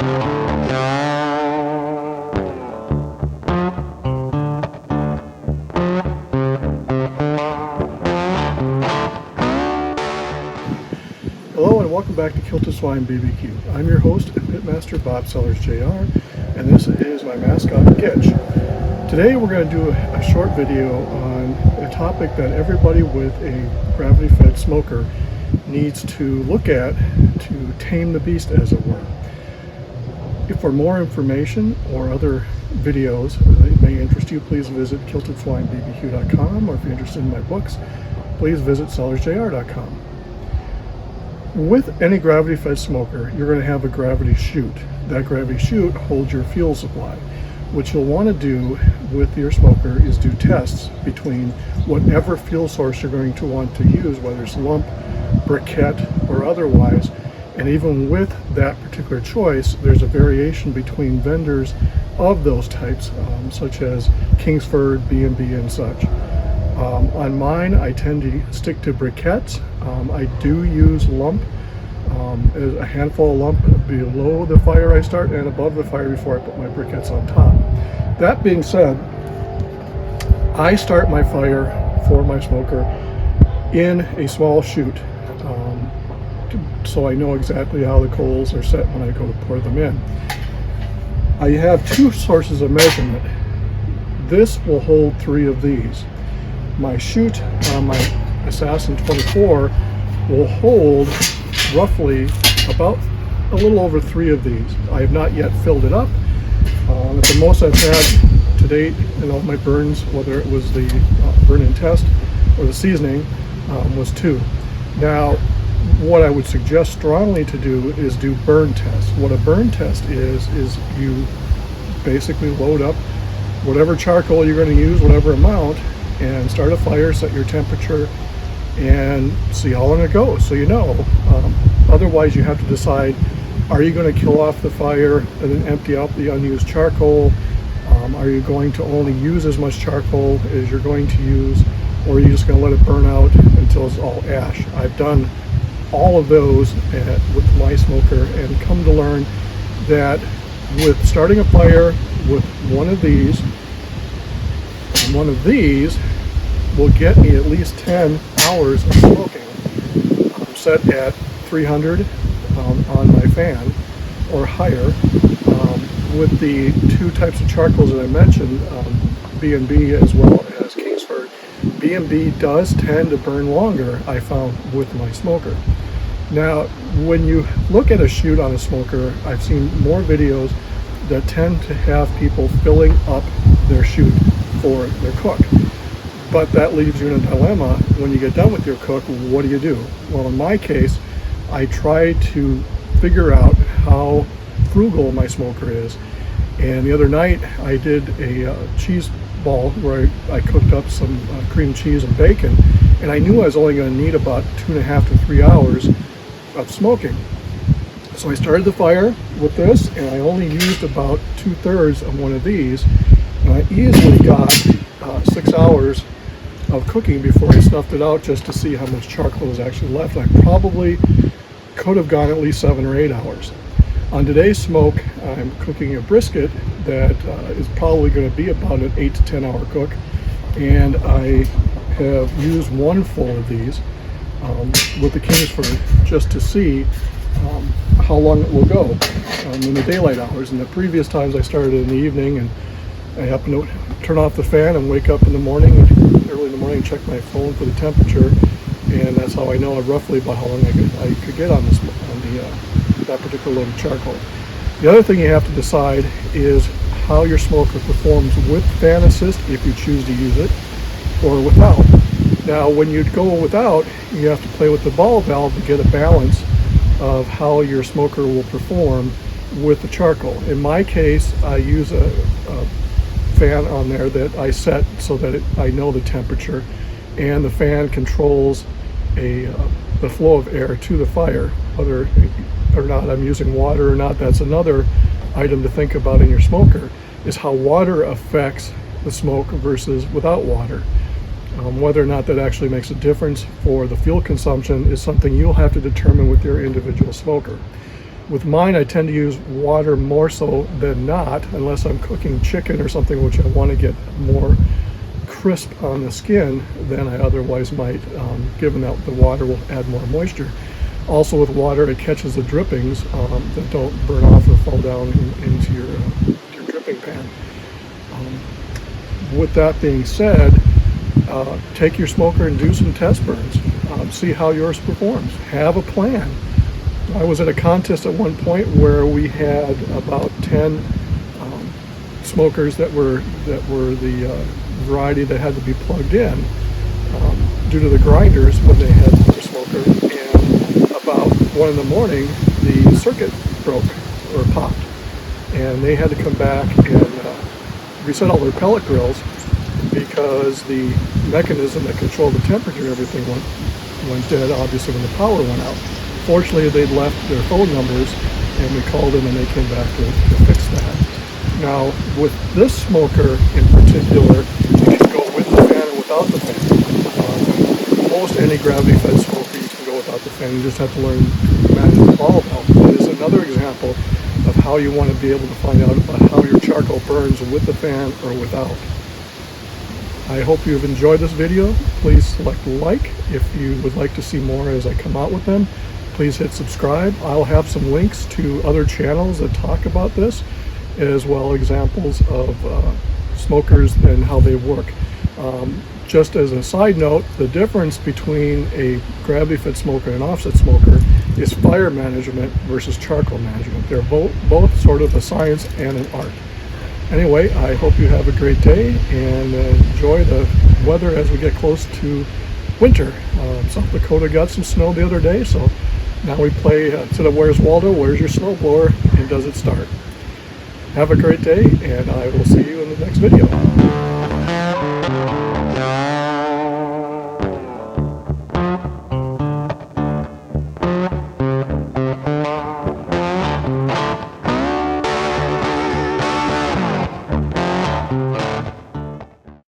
Hello and welcome back to Kilted Swine BBQ. I'm your host and Pitmaster Bob Sellers Jr. and this is my mascot Gitch. Today we're going to do a short video on a topic that everybody with a gravity-fed smoker needs to look at to tame the beast, as it were. If for more information or other videos that may interest you, please visit kiltedswinebbq.com, or if you're interested in my books, please visit sellersjr.com. With any gravity-fed smoker, you're going to have a gravity chute. That gravity chute holds your fuel supply. What you'll want to do with your smoker is do tests between whatever fuel source you're going to want to use, whether it's lump, briquette, or otherwise. And even with that particular choice, there's a variation between vendors of those types, such as Kingsford, B&B, and such. On mine, I tend to stick to briquettes. I do use lump, a handful of lump below the fire I start and above the fire before I put my briquettes on top. That being said, I start my fire for my smoker in a small chute, so I know exactly how the coals are set when I go to pour them in. I have two sources of measurement. This will hold 3 of these. My chute on my Assassin 24 will hold roughly about a little over 3 of these. I have not yet filled it up. At the most I've had to date in all my burns, whether it was the burn-in test or the seasoning, was 2. Now, what I would suggest strongly to do is do burn tests. What a burn test is you basically load up whatever charcoal you're going to use, whatever amount, and start a fire, set your temperature, and see how long it goes, so you know. Otherwise, you have to decide, are you going to kill off the fire and then empty out the unused charcoal? Are you going to only use as much charcoal as you're going to use, or are you just going to let it burn out until it's all ash? I've done all of those with my smoker and come to learn that with starting a fire with one of these will get me at least 10 hours of smoking. I'm set at 300 on my fan or higher. With the 2 types of charcoals that I mentioned, B&B as well as Kingsford, B&B does tend to burn longer, I found, with my smoker. Now, when you look at a chute on a smoker, I've seen more videos that tend to have people filling up their chute for their cook. But that leaves you in a dilemma. When you get done with your cook, what do you do? Well, in my case, I try to figure out how frugal my smoker is. And the other night, I did a cheese ball where I cooked up some cream cheese and bacon, and I knew I was only going to need about 2.5 to 3 hours of smoking. So I started the fire with this, and I only used about 2/3 of one of these, and I easily got 6 hours of cooking before I snuffed it out just to see how much charcoal was actually left. I probably could have gone at least 7 or 8 hours. On today's smoke, I'm cooking a brisket that is probably going to be about an 8 to 10 hour cook, and I have used one full of these with the Kingsford just to see how long it will go in the daylight hours. And the previous times I started in the evening, and I happen to turn off the fan and wake up in the morning, early in the morning, and check my phone for the temperature, and that's how I know roughly about how long I could get on that particular load of charcoal. The other thing you have to decide is how your smoker performs with fan assist, if you choose to use it, or without. Now, when you go without, you have to play with the ball valve to get a balance of how your smoker will perform with the charcoal. In my case, I use a fan on there that I set so that I know the temperature, and the fan controls the flow of air to the fire. Whether or not I'm using water or not, that's another item to think about in your smoker, is how water affects the smoke versus without water. Whether or not that actually makes a difference for the fuel consumption is something you'll have to determine with your individual smoker. With mine, I tend to use water more so than not, unless I'm cooking chicken or something which I want to get more crisp on the skin than I otherwise might, given that the water will add more moisture. Also with water, it catches the drippings that don't burn off or fall down into your dripping pan. With that being said, take your smoker and do some test burns. See how yours performs. Have a plan. I was at a contest at one point where we had about 10 smokers that were the variety that had to be plugged in due to the grinders when they had their smoker. And about 1 in the morning, the circuit broke or popped, and they had to come back and reset all their pellet grills because the mechanism that controlled the temperature and everything went dead, obviously, when the power went out. Fortunately, they'd left their phone numbers, and we called them, and they came back to fix that. Now, with this smoker in particular, you can go with the fan and without the fan. Most any gravity-fed smoker, you can go without the fan. You just have to learn to manage the ball valve. It is another example of how you want to be able to find out about how your charcoal burns with the fan or without. I hope you've enjoyed this video. Please select like if you would like to see more as I come out with them. Please hit subscribe. I'll have some links to other channels that talk about this, as well as examples of smokers and how they work. Just as a side note, the difference between a gravity-fed smoker and an offset smoker is fire management versus charcoal management. They're both sort of a science and an art. Anyway, I hope you have a great day and enjoy the weather as we get close to winter. South Dakota got some snow the other day, so now we play instead of Where's Waldo, Where's Your Snowblower, and does it start? Have a great day, and I will see you in the next video.